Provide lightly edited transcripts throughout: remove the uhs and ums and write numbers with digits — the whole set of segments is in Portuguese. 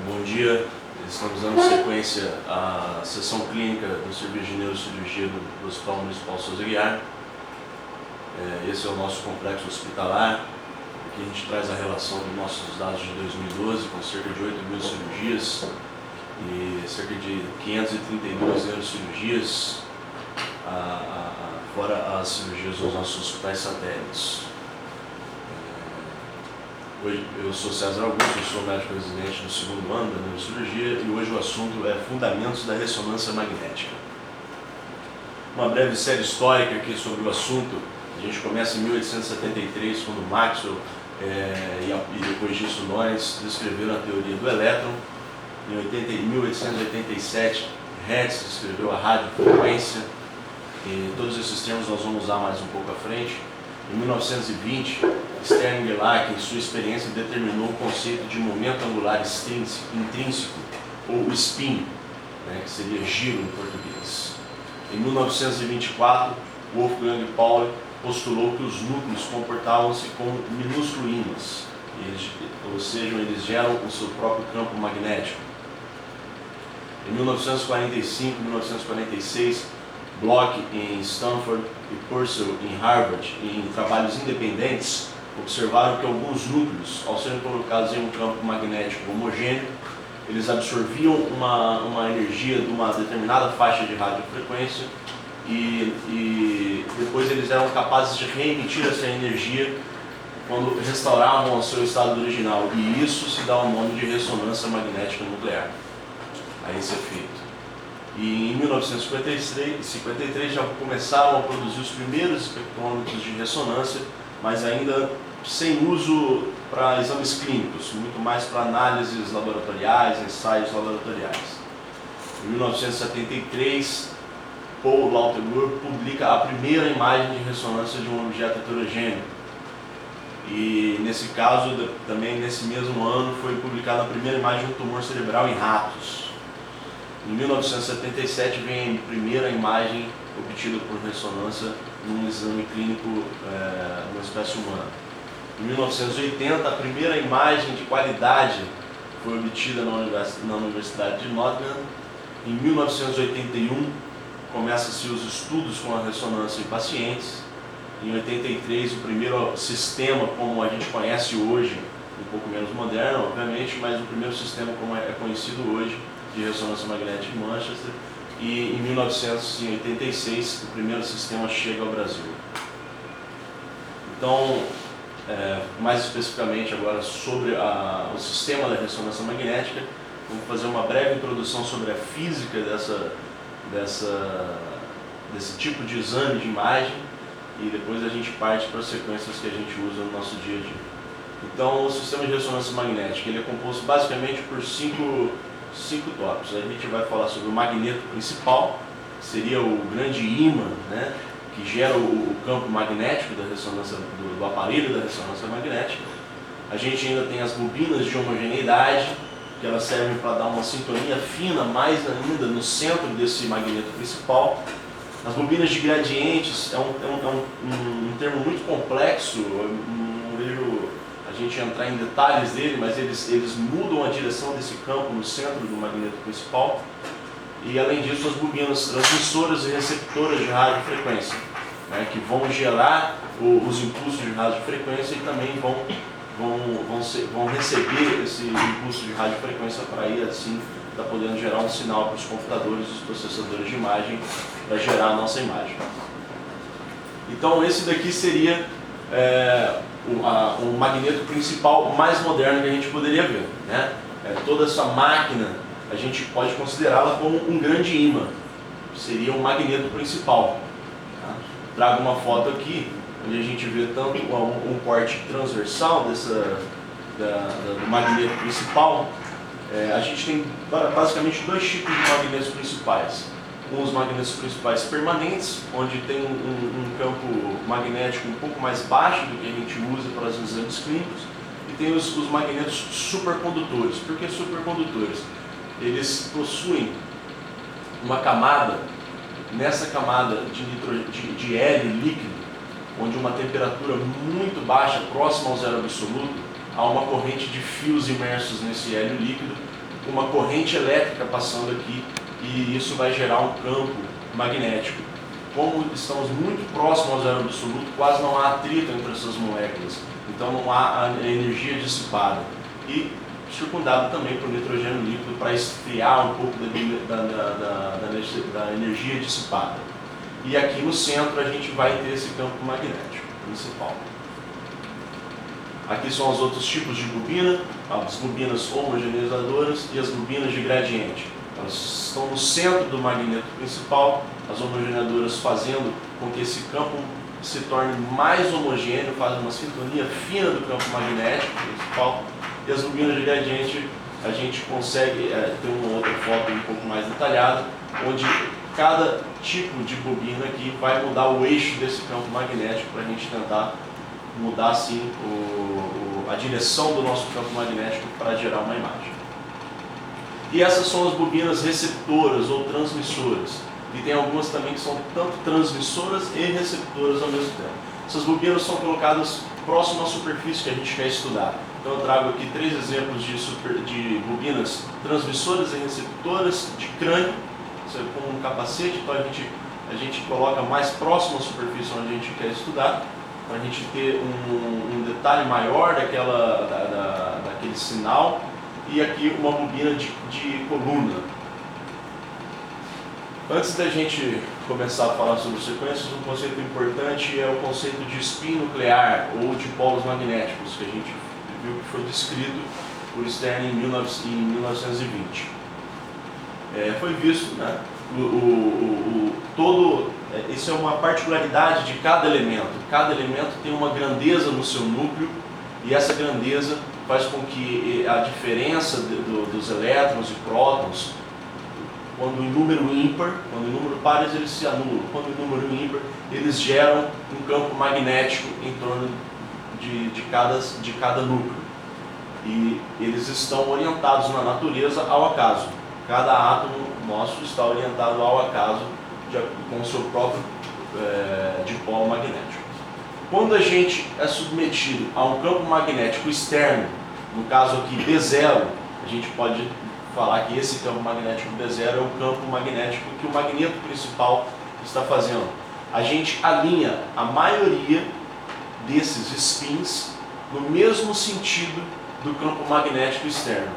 Bom dia, estamos dando sequência à sessão clínica do Serviço de Neurocirurgia do Hospital Municipal Souza Aguiar. Esse é o nosso complexo hospitalar. Aqui a gente traz a relação dos nossos dados de 2012, com cerca de 8.000 cirurgias e cerca de 532 neurocirurgias, fora as cirurgias dos nossos hospitais satélites. Hoje, eu sou César Augusto, eu sou médico residente do segundo ano da neurocirurgia e hoje o assunto é Fundamentos da Ressonância Magnética. Uma breve série histórica aqui sobre o assunto. A gente começa em 1873, quando Maxwell e depois disso Lorentz descreveram a teoria do elétron. Em 1887, Hertz descreveu a radiofrequência, e todos esses termos nós vamos usar mais um pouco à frente. Em 1920, Stern e Dirac, em sua experiência, determinou o conceito de momento angular intrínseco, ou spin, que seria giro em português. Em 1924, Wolfgang Pauli postulou que os núcleos comportavam-se como minúsculos ímãs, ou seja, eles geram o seu próprio campo magnético. Em 1945 e 1946, Bloch em Stanford e Purcell em Harvard, em trabalhos independentes, observaram que alguns núcleos, ao serem colocados em um campo magnético homogêneo, eles absorviam uma energia de uma determinada faixa de radiofrequência e depois eles eram capazes de reemitir essa energia quando restauravam o seu estado original, e isso se dá o nome de ressonância magnética nuclear, a esse efeito. E em 1953 já começaram a produzir os primeiros espectrômetros de ressonância, mas ainda sem uso para exames clínicos, muito mais para análises laboratoriais, ensaios laboratoriais. Em 1973, Paul Lauterbur publica a primeira imagem de ressonância de um objeto heterogêneo. E nesse caso, também nesse mesmo ano, foi publicada a primeira imagem de um tumor cerebral em ratos. Em 1977 vem a primeira imagem obtida por ressonância num exame clínico numa espécie humana. Em 1980, a primeira imagem de qualidade foi obtida na Universidade de Nottingham. Em 1981, começam-se os estudos com a ressonância em pacientes. Em 83, o primeiro sistema como a gente conhece hoje, um pouco menos moderno, obviamente, mas o primeiro sistema como é conhecido hoje, de ressonância magnética em Manchester, e em 1986 o primeiro sistema chega ao Brasil. Então, mais especificamente agora sobre o sistema da ressonância magnética, vamos fazer uma breve introdução sobre a física desse tipo de exame de imagem, e depois a gente parte para as sequências que a gente usa no nosso dia a dia. Então, o sistema de ressonância magnética ele é composto basicamente por cinco tópicos. A gente vai falar sobre o magneto principal, que seria o grande ímã, que gera o campo magnético da ressonância, do aparelho da ressonância magnética. A gente ainda tem as bobinas de homogeneidade, que elas servem para dar uma sintonia fina, mais ainda no centro desse magneto principal. As bobinas de gradientes é um termo muito complexo, eu não vejo a gente entrar em detalhes dele, mas eles mudam a direção desse campo no centro do magneto principal. E além disso, as bobinas transmissoras e receptoras de radiofrequência, que vão gerar os impulsos de radiofrequência e também vão receber esse impulso de radiofrequência para ir assim estar podendo gerar um sinal para os computadores, os processadores de imagem, para gerar a nossa imagem. Então esse daqui seria o magneto principal mais moderno que a gente poderia ver. Toda essa máquina a gente pode considerá-la como um grande ímã, seria o magneto principal. Trago uma foto aqui, onde a gente vê tanto um corte transversal do magneto principal. A gente tem basicamente dois tipos de magnetos principais. Os magnetos principais permanentes, onde tem um campo magnético um pouco mais baixo do que a gente usa para os exames clínicos, e tem os magnetos supercondutores. Por que supercondutores? Eles possuem uma camada, nessa camada de hélio líquido, onde uma temperatura muito baixa, próxima ao zero absoluto, há uma corrente de fios imersos nesse hélio líquido, uma corrente elétrica passando aqui e isso vai gerar um campo magnético. Como estamos muito próximos ao zero absoluto, quase não há atrito entre essas moléculas, então não há a energia dissipada. E circundado também por nitrogênio líquido para esfriar um pouco da energia dissipada. E aqui no centro a gente vai ter esse campo magnético principal. Aqui são os outros tipos de bobina, as bobinas homogeneizadoras e as bobinas de gradiente. Elas estão no centro do magneto principal, as homogeneizadoras fazendo com que esse campo se torne mais homogêneo, fazem uma sintonia fina do campo magnético principal. E as bobinas de gradiente, a gente consegue ter uma outra foto um pouco mais detalhada, onde cada tipo de bobina aqui vai mudar o eixo desse campo magnético para a gente tentar mudar assim a direção do nosso campo magnético para gerar uma imagem. E essas são as bobinas receptoras ou transmissoras. E tem algumas também que são tanto transmissoras e receptoras ao mesmo tempo. Essas bobinas são colocadas próximo à superfície que a gente quer estudar. Então eu trago aqui 3 exemplos de bobinas transmissoras e receptoras de crânio, com um capacete, então a gente coloca mais próximo à superfície onde a gente quer estudar, para a gente ter um detalhe maior daquele sinal, e aqui uma bobina de coluna. Antes da gente começar a falar sobre sequências, um conceito importante é o conceito de spin nuclear ou de polos magnéticos, que a gente viu que foi descrito por Stern em 1920. Foi visto, né? Isso é uma particularidade de cada elemento. Cada elemento tem uma grandeza no seu núcleo e essa grandeza faz com que a diferença dos elétrons e prótons, quando em número ímpar, quando em número pares eles se anulam, quando em número ímpar eles geram um campo magnético em torno de cada núcleo. E eles estão orientados na natureza ao acaso. Cada átomo nosso está orientado ao acaso com o seu próprio dipolo magnético. Quando a gente é submetido a um campo magnético externo, no caso aqui B0, a gente pode falar que esse campo magnético B0 é o campo magnético que o magneto principal está fazendo. A gente alinha a maioria desses spins no mesmo sentido do campo magnético externo.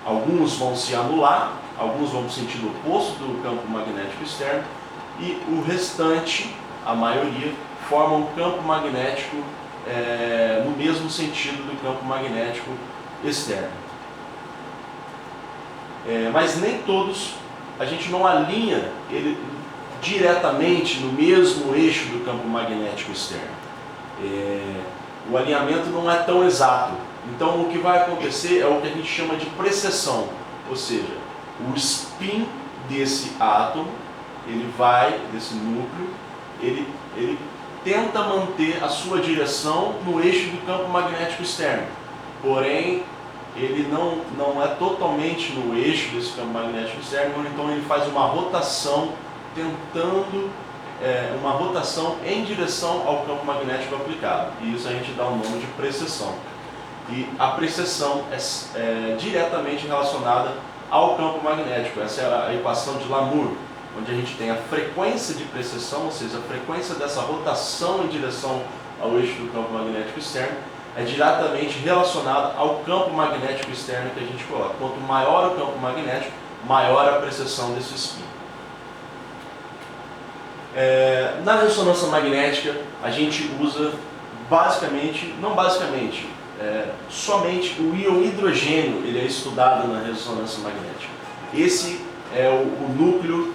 Alguns vão se anular, alguns vão no sentido oposto do campo magnético externo, e o restante, a maioria, forma um campo magnético no mesmo sentido do campo magnético externo. Mas nem todos, a gente não alinha ele diretamente no mesmo eixo do campo magnético externo. O alinhamento não é tão exato. Então o que vai acontecer é o que a gente chama de precessão, ou seja, o spin desse átomo, desse núcleo, ele tenta manter a sua direção no eixo do campo magnético externo, porém ele não é totalmente no eixo desse campo magnético externo, então ele faz uma rotação, uma rotação em direção ao campo magnético aplicado, e isso a gente dá o nome de precessão. E a precessão é diretamente relacionada ao campo magnético. Essa é a equação de Lamour, onde a gente tem a frequência de precessão, ou seja, a frequência dessa rotação em direção ao eixo do campo magnético externo, é diretamente relacionada ao campo magnético externo que a gente coloca. Quanto maior o campo magnético, maior a precessão desse spin. Na ressonância magnética, a gente usa somente o íon hidrogênio, ele é estudado na ressonância magnética. Esse é o núcleo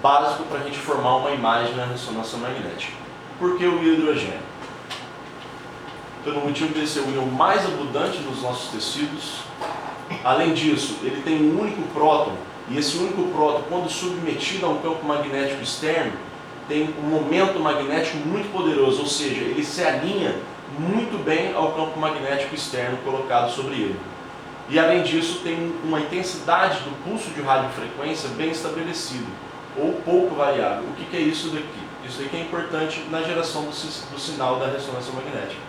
básico para a gente formar uma imagem na ressonância magnética. Por que o hidrogênio? Pelo motivo de ser o íon mais abundante nos nossos tecidos. Além disso, ele tem um único próton, e esse único próton, quando submetido a um campo magnético externo, tem um momento magnético muito poderoso, ou seja, ele se alinha muito bem ao campo magnético externo colocado sobre ele. E além disso, tem uma intensidade do pulso de radiofrequência bem estabelecido, ou pouco variável. O que é isso daqui? Isso daqui é importante na geração do sinal da ressonância magnética.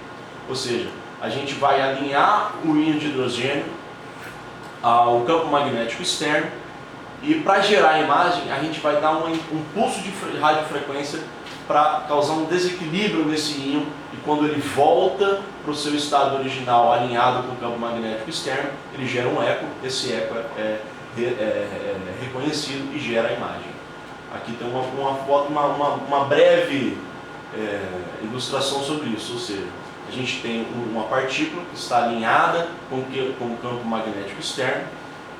Ou seja, a gente vai alinhar o íon de hidrogênio ao campo magnético externo, e para gerar a imagem a gente vai dar um pulso de radiofrequência para causar um desequilíbrio nesse íon, e quando ele volta para o seu estado original alinhado com o campo magnético externo, ele gera um eco. Esse eco é reconhecido e gera a imagem. Aqui tem uma breve ilustração sobre isso, ou seja, a gente tem uma partícula que está alinhada com o campo magnético externo,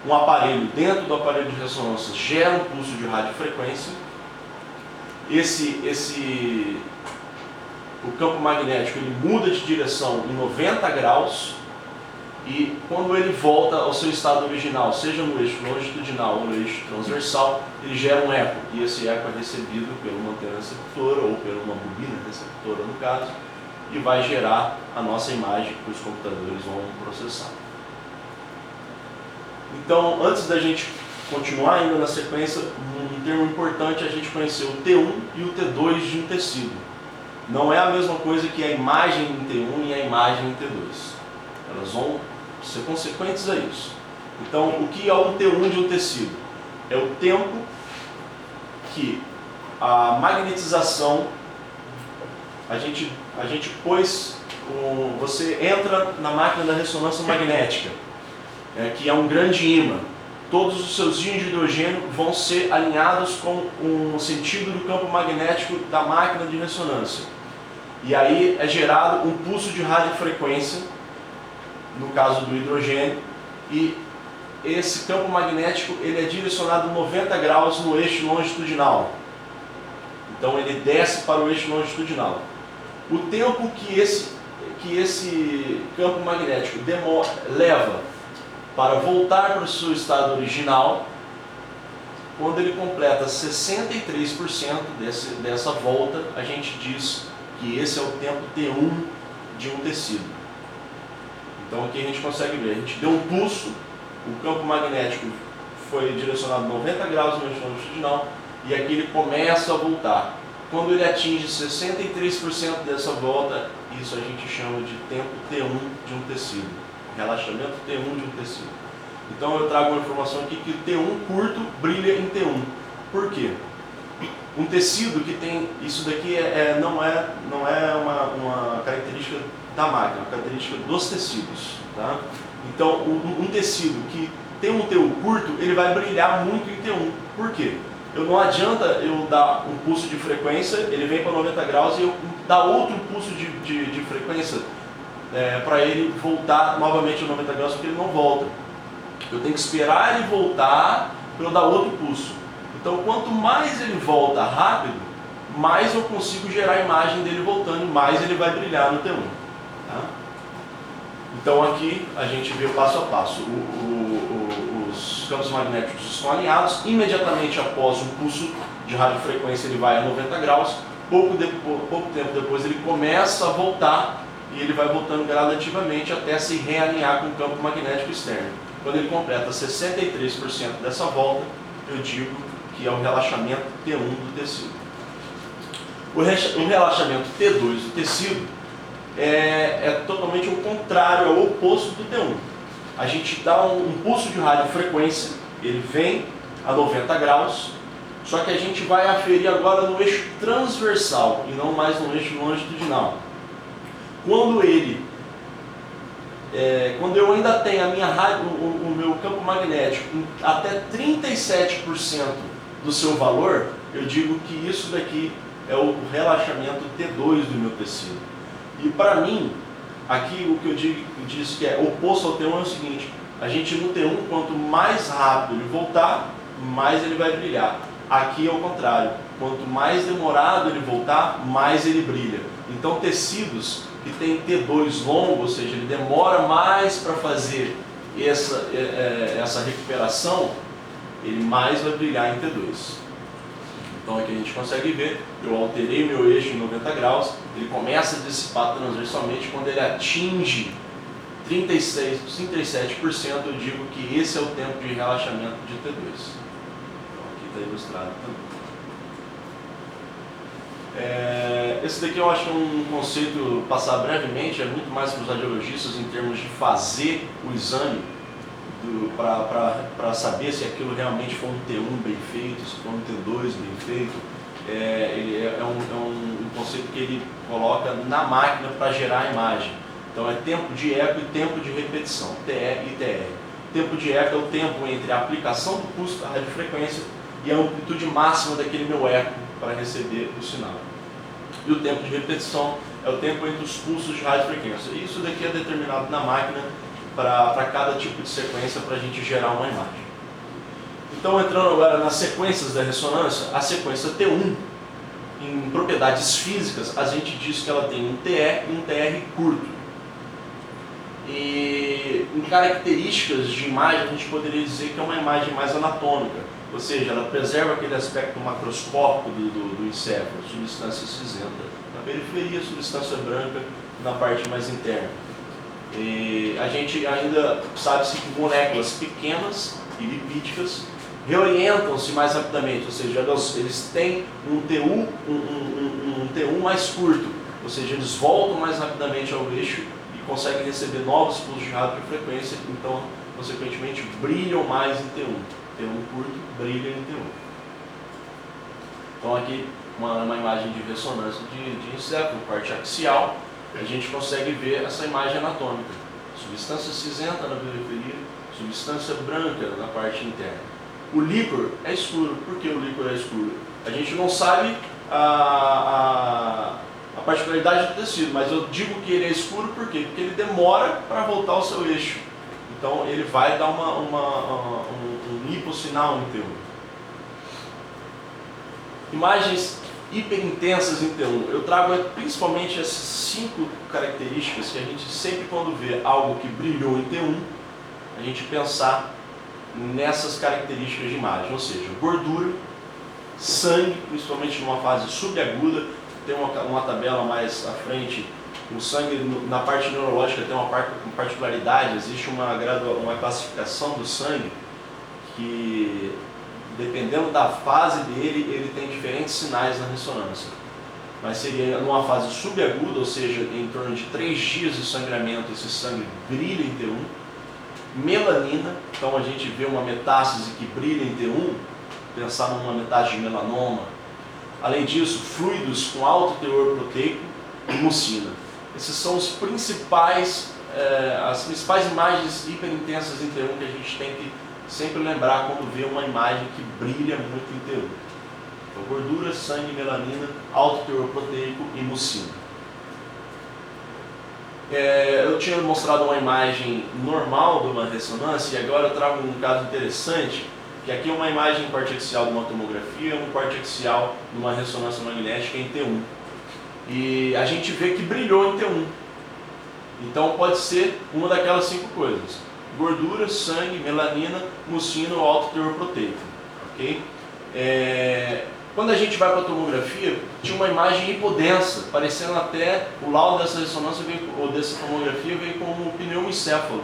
um aparelho dentro do aparelho de ressonância gera um pulso de radiofrequência, o campo magnético ele muda de direção em 90 graus, e quando ele volta ao seu estado original, seja no eixo longitudinal ou no eixo transversal, ele gera um eco, e esse eco é recebido por uma antena receptora ou por uma bobina receptora no caso, e vai gerar a nossa imagem que os computadores vão processar. Então, antes da gente continuar ainda na sequência, um termo importante é a gente conhecer o T1 e o T2 de um tecido. Não é a mesma coisa que a imagem em T1 e a imagem em T2. Elas vão ser consequentes a isso. Então, o que é o T1 de um tecido? É o tempo que a magnetização, a gente pôs, você entra na máquina da ressonância magnética, que é um grande ímã. Todos os seus íons de hidrogênio vão ser alinhados com o sentido do campo magnético da máquina de ressonância. E aí é gerado um pulso de radiofrequência, no caso do hidrogênio, e esse campo magnético ele é direcionado 90 graus no eixo longitudinal. Então ele desce para o eixo longitudinal. O tempo que esse campo magnético leva para voltar para o seu estado original, quando ele completa 63% dessa volta, a gente diz que esse é o tempo T1 de um tecido. Então aqui a gente consegue ver, a gente deu um pulso, o campo magnético foi direcionado 90 graus no eixo longitudinal, e aqui ele começa a voltar. Quando ele atinge 63% dessa volta, isso a gente chama de tempo T1 de um tecido. Relaxamento T1 de um tecido. Então eu trago uma informação aqui que o T1 curto brilha em T1. Por quê? Um tecido que tem, isso daqui não é uma característica da máquina, é uma característica dos tecidos. Tá? Então um tecido que tem um T1 curto, ele vai brilhar muito em T1. Por quê? Não adianta eu dar um pulso de frequência, ele vem para 90 graus e eu dar outro pulso de frequência para ele voltar novamente a 90 graus, porque ele não volta. Eu tenho que esperar ele voltar para eu dar outro pulso. Então, quanto mais ele volta rápido, mais eu consigo gerar a imagem dele voltando e mais ele vai brilhar no T1. Tá? Então, aqui a gente vê o passo a passo. Os campos magnéticos estão alinhados. Imediatamente após um pulso de radiofrequência, ele vai a 90 graus. Pouco tempo depois, ele começa a voltar. E ele vai voltando gradativamente até se realinhar com o campo magnético externo. Quando ele completa 63% dessa volta, eu digo que é o relaxamento T1 do tecido. O relaxamento T2 do tecido é totalmente o contrário, é o oposto do T1. A gente dá um pulso de radiofrequência, ele vem a 90 graus, só que a gente vai aferir agora no eixo transversal e não mais no eixo longitudinal. Quando eu ainda tenho o meu campo magnético em até 37% do seu valor, eu digo que isso daqui é o relaxamento T2 do meu tecido. E para mim, aqui o que eu disse que é oposto ao T1 é o seguinte: a gente no T1, quanto mais rápido ele voltar, mais ele vai brilhar. Aqui é o contrário, quanto mais demorado ele voltar, mais ele brilha. Então tecidos que tem T2 longo, ou seja, ele demora mais para fazer essa recuperação, ele mais vai brilhar em T2. Então aqui a gente consegue ver, eu alterei meu eixo em 90 graus, ele começa a dissipar transversalmente. Quando ele atinge 37%, eu digo que esse é o tempo de relaxamento de T2. Então aqui está ilustrado também. Esse daqui eu acho que é um conceito, passar brevemente, é muito mais para os radiologistas em termos de fazer o exame para saber se aquilo realmente foi um T1 bem feito, se foi um T2 bem feito. Ele é um conceito que ele coloca na máquina para gerar a imagem. Então é tempo de eco e tempo de repetição, TE e TR. Tempo de eco é o tempo entre a aplicação do pulso da radiofrequência e a amplitude máxima daquele meu eco para receber o sinal. E o tempo de repetição é o tempo entre os pulsos de radiofrequência. Isso daqui é determinado na máquina para cada tipo de sequência para a gente gerar uma imagem. Então, entrando agora nas sequências da ressonância, a sequência T1, em propriedades físicas, a gente diz que ela tem um TE e um TR curto. E em características de imagem, a gente poderia dizer que é uma imagem mais anatômica, ou seja, ela preserva aquele aspecto macroscópico do encéfalo, substância cinzenta na periferia, substância branca na parte mais interna. E a gente ainda sabe-se que moléculas pequenas e lipídicas reorientam-se mais rapidamente, ou seja, eles têm um T1 mais curto, ou seja, eles voltam mais rapidamente ao eixo e conseguem receber novos pulsos de radiofrequência, então, consequentemente, brilham mais em T1. T1 curto brilha em T1. Então aqui uma imagem de ressonância de encéfalo, parte axial, a gente consegue ver essa imagem anatômica. Substância cinzenta na periferia, substância branca na parte interna. O líquor é escuro. Por que o líquor é escuro? A gente não sabe a particularidade do tecido, mas eu digo que ele é escuro por quê? Porque ele demora para voltar ao seu eixo. Então ele vai dar um hipossinal em T1. Imagens hiperintensas em T1. Eu trago principalmente essas 5 características que a gente sempre, quando vê algo que brilhou em T1, a gente pensar nessas características de imagem, ou seja, gordura, sangue, principalmente numa fase subaguda. Tem uma tabela mais à frente. O sangue, na parte neurológica, tem uma particularidade, existe uma classificação do sangue que, dependendo da fase dele, ele tem diferentes sinais na ressonância. Mas seria numa fase subaguda, ou seja, em torno de 3 dias de sangramento, esse sangue brilha em T1. Melanina, então a gente vê uma metástase que brilha em T1, pensar numa metástase de melanoma. Além disso, fluidos com alto teor proteico e mucina. Essas são as principais imagens hiperintensas em T1 que a gente tem que sempre lembrar quando vê uma imagem que brilha muito em T1. Então, gordura, sangue, melanina, alto teor proteico e mucina. Eu tinha mostrado uma imagem normal de uma ressonância e agora eu trago um caso interessante, que aqui é uma imagem corte axial de uma tomografia e um corte axial de uma ressonância magnética em T1. E a gente vê que brilhou em T1. Então pode ser uma daquelas 5 coisas: gordura, sangue, melanina, mucina ou alto teor proteico. Okay? Quando a gente vai para a tomografia, tinha uma imagem hipodensa, parecendo até o laudo dessa ressonância ou dessa tomografia veio como um pneumoencéfalo.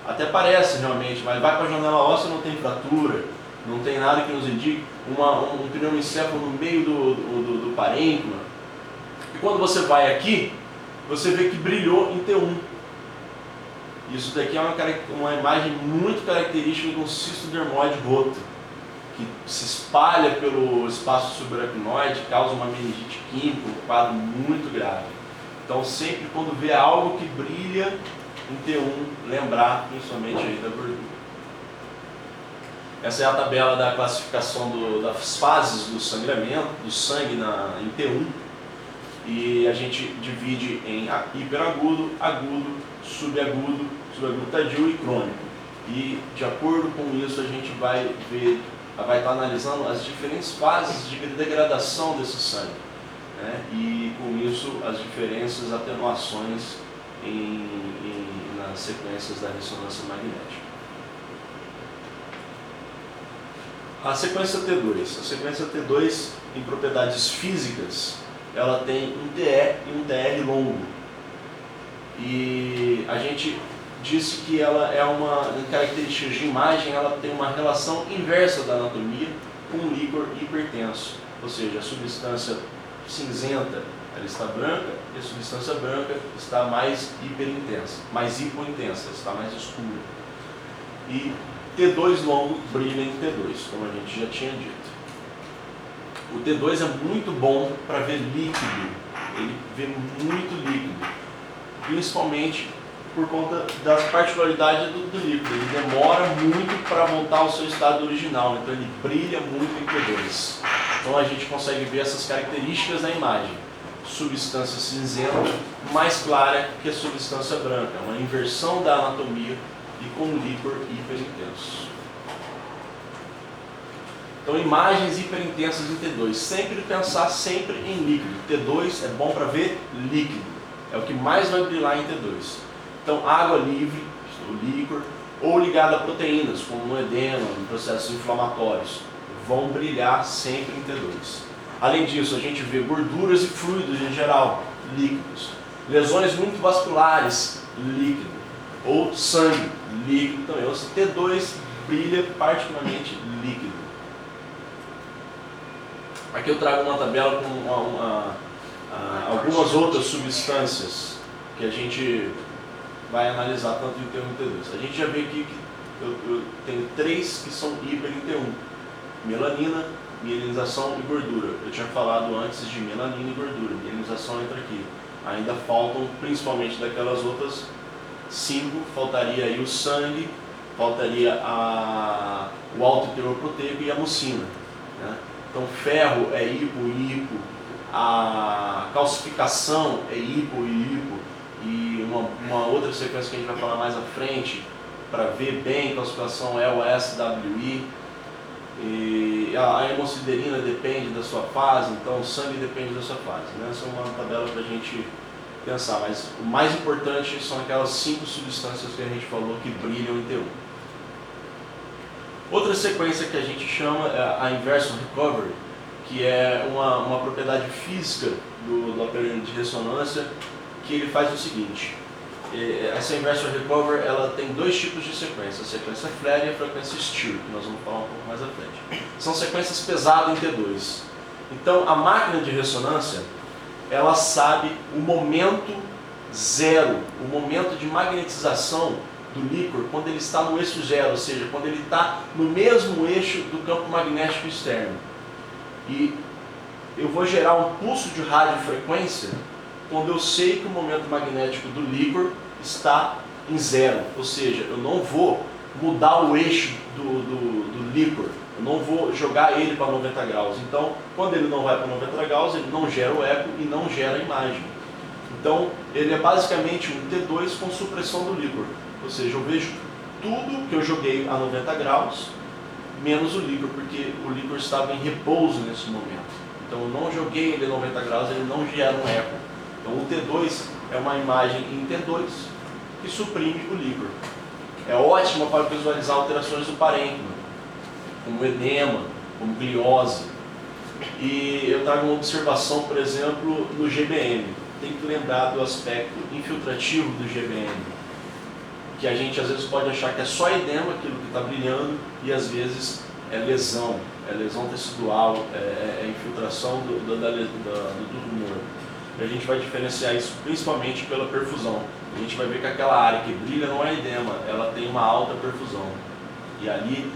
Até parece realmente, mas vai para a janela óssea, não tem fratura, não tem nada que nos indique um pneumoencéfalo no meio do parênquima. E quando você vai aqui, você vê que brilhou em T1. Isso daqui é uma imagem muito característica de um cisto dermoide roto, que se espalha pelo espaço subaracnoide, causa uma meningite química, um quadro muito grave. Então, sempre quando vê algo que brilha em T1, lembrar principalmente aí da gordura. Essa é a tabela da classificação das fases do sangramento, do sangue em T1. E a gente divide em hiperagudo, agudo, subagudo tardio e crônico. E de acordo com isso a gente vai estar analisando as diferentes fases de degradação desse sangue, né? E com isso as diferenças, atenuações nas sequências da ressonância magnética. A sequência T2. A sequência T2, em propriedades físicas, ela tem um TE e um TR longo. E a gente disse que ela é em características de imagem, ela tem uma relação inversa da anatomia com um líquor hipertenso. Ou seja, a substância cinzenta ela está branca e a substância branca está mais hiperintensa, mais hipointensa, está mais escura. E T2 longo brilha em T2, como a gente já tinha dito. O T2 é muito bom para ver líquido, ele vê muito líquido, principalmente por conta das particularidades do líquido. Ele demora muito para voltar ao seu estado original, então ele brilha muito em T2. Então a gente consegue ver essas características da imagem. Substância cinzenta mais clara que a substância branca, uma inversão da anatomia e com líquor hiperintenso. Então, imagens hiperintensas em T2. Sempre pensar sempre em líquido. T2 é bom para ver líquido. É o que mais vai brilhar em T2. Então, água livre, o líquor, ou ligada a proteínas, como no edema, em processos inflamatórios, vão brilhar sempre em T2. Além disso, a gente vê gorduras e fluidos em geral, líquidos. Lesões muito vasculares, líquido. Ou sangue, líquido também. Ou seja, T2 brilha particularmente líquido. Aqui eu trago uma tabela com algumas outras substâncias que a gente vai analisar tanto em T1 e T2. A gente já vê aqui que eu tenho 3 que são hiper em T1. Melanina, mielinização e gordura. Eu tinha falado antes de melanina e gordura. Mielinização entra aqui. Ainda faltam, principalmente daquelas outras 5, faltaria aí o sangue, faltaria o alto teor proteico e a mucina, né? Então, ferro é hipo, a calcificação é hipo, e uma outra sequência que a gente vai falar mais à frente, para ver bem, calcificação é o SWI, e a hemosiderina depende da sua fase, então o sangue depende da sua fase, né? Essa é uma tabela para a gente pensar, mas o mais importante são aquelas 5 substâncias que a gente falou que brilham em T1. Outra sequência que a gente chama é a inversion recovery, que é uma propriedade física do aparelho de ressonância, que ele faz o seguinte: essa inversion recovery ela tem 2 tipos de sequência, a sequência flare e a frequência stir, que nós vamos falar um pouco mais à frente. São sequências pesadas em T2. Então a máquina de ressonância ela sabe o momento zero, o momento de magnetização do líquor quando ele está no eixo zero, ou seja, quando ele está no mesmo eixo do campo magnético externo. E eu vou gerar um pulso de radiofrequência quando eu sei que o momento magnético do líquor está em zero, ou seja, eu não vou mudar o eixo do líquor, eu não vou jogar ele para 90 graus. Então, quando ele não vai para 90 graus, ele não gera o eco e não gera a imagem. Então, ele é basicamente um T2 com supressão do líquor. Ou seja, eu vejo tudo que eu joguei a 90 graus, menos o líquor, porque o líquor estava em repouso nesse momento. Então, eu não joguei ele a 90 graus, ele não gera um eco. Então, o T2 é uma imagem em T2 que suprime o líquor. É ótima para visualizar alterações do parênquima, como edema, como gliose. E eu trago uma observação, por exemplo, no GBM. Tem que lembrar do aspecto infiltrativo do GBM, que a gente às vezes pode achar que é só edema, aquilo que está brilhando, e às vezes é lesão tecidual, é infiltração do tumor. E a gente vai diferenciar isso principalmente pela perfusão. A gente vai ver que aquela área que brilha não é edema, ela tem uma alta perfusão. E ali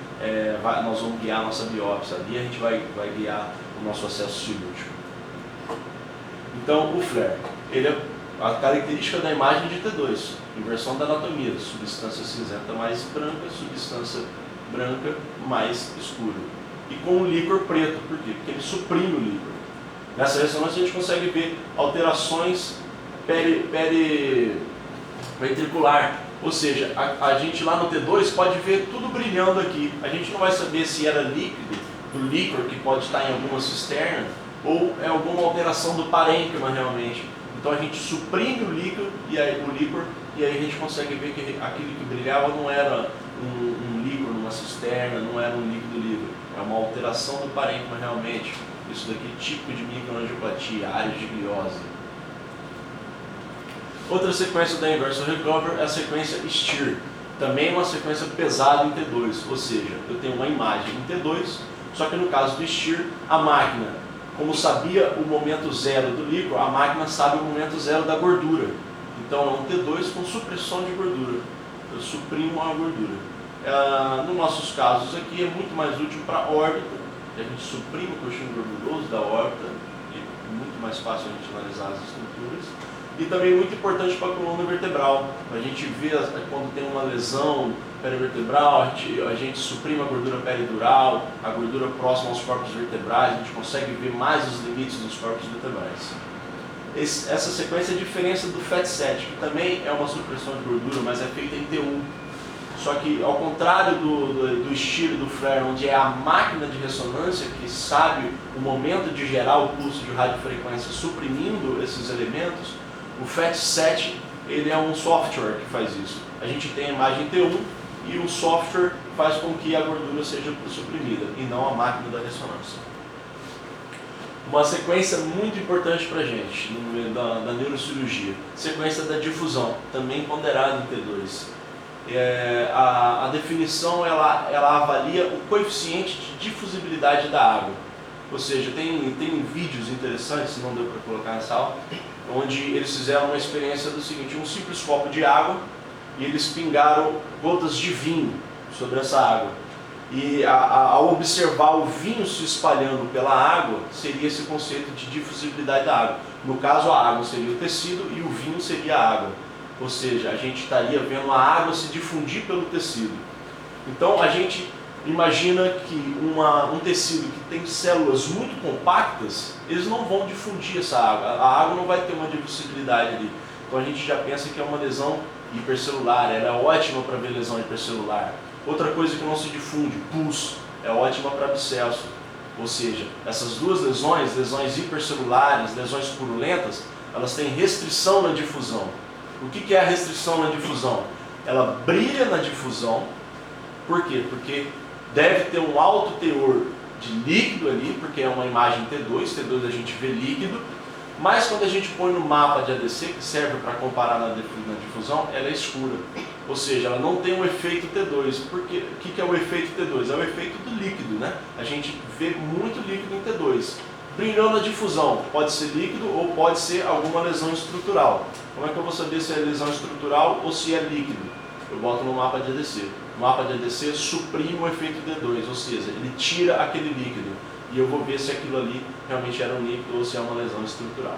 nós vamos guiar a nossa biópsia, ali a gente vai guiar o nosso acesso cirúrgico. Então, o flare, ele é a característica da imagem de T2, inversão da anatomia, substância cinzenta mais branca, substância branca mais escura. E com o líquor preto, por quê? Porque ele suprime o líquor. Nessa ressonância a gente consegue ver alterações periventricular, ou seja, a gente lá no T2 pode ver tudo brilhando aqui. A gente não vai saber se era líquido, do líquor, que pode estar em alguma cisterna, ou é alguma alteração do parênquima realmente. Então a gente suprime o líquor e aí a gente consegue ver que aquilo que brilhava não era um líquor numa cisterna, não era um líquido livre, é uma alteração do parênquima realmente. Isso daqui é típico de microangiopatia, áreas de gliose. Outra sequência da inversion recovery é a sequência STIR. Também é uma sequência pesada em T2, ou seja, eu tenho uma imagem em T2, só que no caso do STIR, a máquina, como sabia o momento zero do líquor, a máquina sabe o momento zero da gordura. Então é um T2 com supressão de gordura. Eu suprimo a gordura. Nos nossos casos aqui é muito mais útil para a órbita, que a gente suprime o coxinho gorduroso da órbita, e é muito mais fácil a gente analisar as estruturas. E também muito importante para a coluna vertebral. A gente vê quando tem uma lesão perivertebral, a gente suprime a gordura peridural, a gordura próxima aos corpos vertebrais, a gente consegue ver mais os limites dos corpos vertebrais. Essa sequência é a diferença do FAT7, que também é uma supressão de gordura, mas é feita em T1. Só que, ao contrário do estilo do Frere, onde é a máquina de ressonância que sabe o momento de gerar o pulso de radiofrequência suprimindo esses elementos, o FAT7 ele é um software que faz isso. A gente tem a imagem T1 e o software faz com que a gordura seja suprimida, e não a máquina da ressonância. Uma sequência muito importante para a gente, no meio da neurocirurgia, sequência da difusão, também ponderada em T2. A definição ela avalia o coeficiente de difusibilidade da água. Ou seja, tem vídeos interessantes, se não deu para colocar nessa aula, onde eles fizeram uma experiência do seguinte: um simples copo de água, e eles pingaram gotas de vinho sobre essa água. E ao observar o vinho se espalhando pela água, seria esse conceito de difusibilidade da água. No caso, a água seria o tecido e o vinho seria a água. Ou seja, a gente estaria vendo a água se difundir pelo tecido. Então a gente imagina que um tecido que tem células muito compactas, eles não vão difundir essa água. A água não vai ter uma difusibilidade ali. Então a gente já pensa que é uma lesão hipercelular, ela é ótima para ver lesão hipercelular. Outra coisa que não se difunde, pus, é ótima para abscesso. Ou seja, essas duas lesões, lesões hipercelulares, lesões purulentas, elas têm restrição na difusão. O que é a restrição na difusão? Ela brilha na difusão. Por quê? Porque deve ter um alto teor de líquido ali, porque é uma imagem T2 a gente vê líquido, mas quando a gente põe no mapa de ADC, que serve para comparar na difusão, ela é escura. Ou seja, ela não tem um efeito T2. Porque, o que é o efeito T2? É o efeito do líquido, né? A gente vê muito líquido em T2. Brilhou na difusão, pode ser líquido ou pode ser alguma lesão estrutural. Como é que eu vou saber se é lesão estrutural ou se é líquido? Eu boto no mapa de ADC. O mapa de ADC suprime o efeito D2, ou seja, ele tira aquele líquido. E eu vou ver se aquilo ali realmente era um líquido ou se é uma lesão estrutural.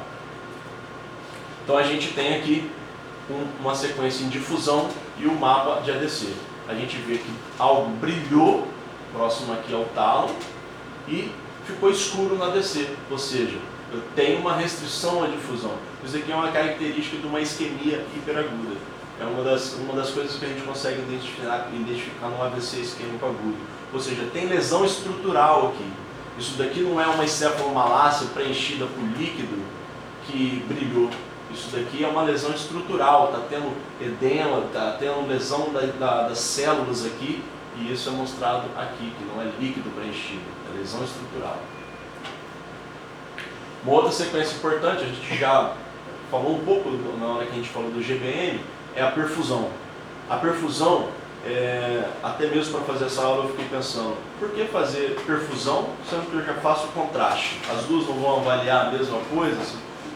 Então a gente tem aqui uma sequência em difusão e o mapa de ADC. A gente vê que algo brilhou próximo aqui ao tálamo e ficou escuro no ADC, ou seja, eu tenho uma restrição à difusão. Isso aqui é uma característica de uma isquemia hiperaguda. É uma das coisas que a gente consegue identificar no AVC isquêmico agudo. Ou seja, tem lesão estrutural aqui. Isso daqui não é uma encefalomalácia preenchida por líquido que brilhou. Isso daqui é uma lesão estrutural, está tendo edema, está tendo lesão das células aqui, e isso é mostrado aqui, que não é líquido preenchido, é lesão estrutural. Uma outra sequência importante, a gente já falou um pouco na hora que a gente falou do GBM, é a perfusão. A perfusão, até mesmo para fazer essa aula eu fiquei pensando, por que fazer perfusão sendo que eu já faço contraste? As duas não vão avaliar a mesma coisa?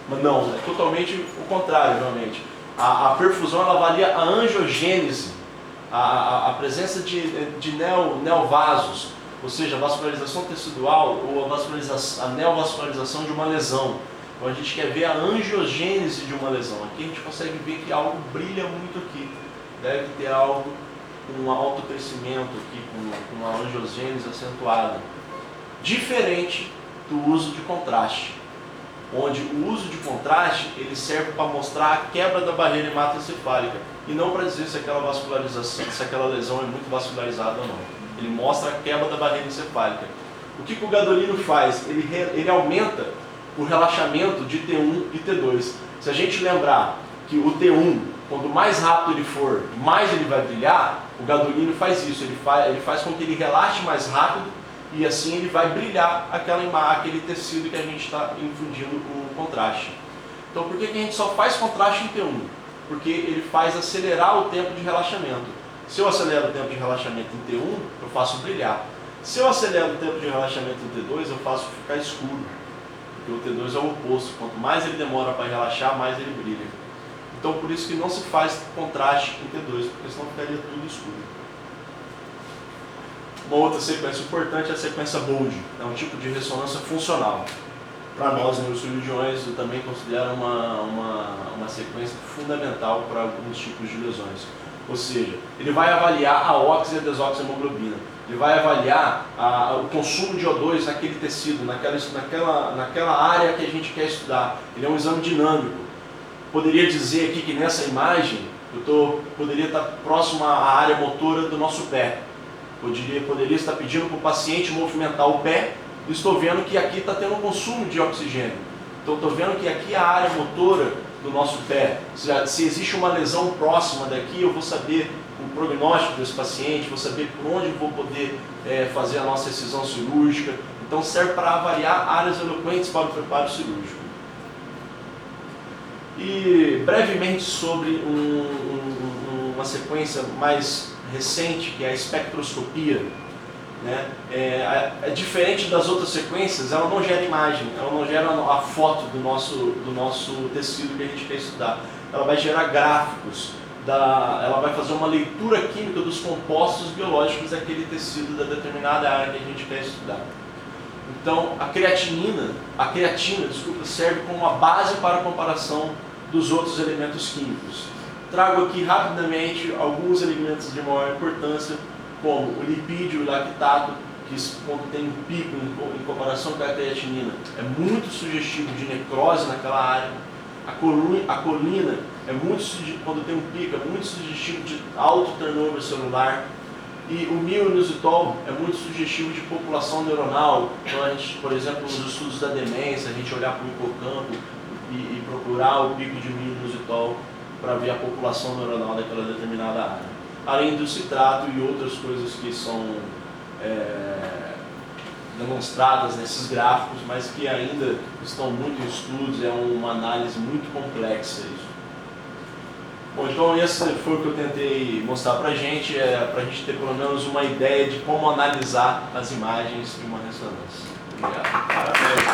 Mas não, é totalmente o contrário, realmente. A perfusão ela avalia a angiogênese, a presença de neovasos, ou seja, a vascularização tecidual ou a neovascularização de uma lesão. Então a gente quer ver a angiogênese de uma lesão. Aqui a gente consegue ver que algo brilha muito aqui. Deve ter algo com um alto crescimento aqui, com uma angiogênese acentuada. Diferente do uso de contraste, onde o uso de contraste ele serve para mostrar a quebra da barreira hematoencefálica e não para dizer se aquela vascularização, se aquela lesão é muito vascularizada ou não. Ele mostra a quebra da barreira encefálica. O que o gadolino faz? Ele aumenta o relaxamento de T1 e T2. Se a gente lembrar que o T1, quanto mais rápido ele for, mais ele vai brilhar, o gadolino faz isso, ele faz com que ele relaxe mais rápido e assim ele vai brilhar aquele tecido que a gente está infundindo o contraste. Então por que a gente só faz contraste em T1? Porque ele faz acelerar o tempo de relaxamento. Se eu acelero o tempo de relaxamento em T1, eu faço brilhar. Se eu acelero o tempo de relaxamento em T2, eu faço ficar escuro. Porque o T2 é o oposto. Quanto mais ele demora para relaxar, mais ele brilha. Então por isso que não se faz contraste em T2, porque senão ficaria tudo escuro. Uma outra sequência importante é a sequência Bold, é um tipo de ressonância funcional. Para nós, neurocirurgiões, eu também considero uma sequência fundamental para alguns tipos de lesões. Ou seja, ele vai avaliar a oxi e a desoxihemoglobina. Ele vai avaliar o consumo de O2 naquele tecido, naquela área que a gente quer estudar. Ele é um exame dinâmico. Poderia dizer aqui que nessa imagem, poderia estar próximo à área motora do nosso pé. Poderia estar pedindo para o paciente movimentar o pé. Estou vendo que aqui está tendo um consumo de oxigênio. Então estou vendo que aqui é a área motora do nosso pé. Se existe uma lesão próxima daqui, eu vou saber o prognóstico desse paciente, vou saber por onde eu vou poder fazer a nossa excisão cirúrgica. Então serve para avaliar áreas eloquentes para o preparo cirúrgico. E brevemente sobre uma sequência mais recente, que é a espectroscopia. Né? É diferente das outras sequências, ela não gera imagem, ela não gera a foto do nosso tecido que a gente quer estudar. Ela vai gerar gráficos, ela vai fazer uma leitura química dos compostos biológicos daquele tecido, da determinada área que a gente quer estudar. Então, a creatina, serve como uma base para a comparação dos outros elementos químicos. Trago aqui rapidamente alguns elementos de maior importância, como o lipídio, o lactato, que quando tem um pico em comparação com a creatinina, é muito sugestivo de necrose naquela área. A colina, quando tem um pico, é muito sugestivo de alto turnover celular. E o mioinositol é muito sugestivo de população neuronal. Então, a gente, por exemplo, nos estudos da demência, a gente olhar para o hipocampo e procurar o pico de mioinositol para ver a população neuronal daquela determinada área. Além do citrato e outras coisas que são demonstradas nesses gráficos, mas que ainda estão muito em estudos, é uma análise muito complexa isso. Bom, então esse foi o que eu tentei mostrar para a gente ter pelo menos uma ideia de como analisar as imagens de uma ressonância. Obrigado. Parabéns.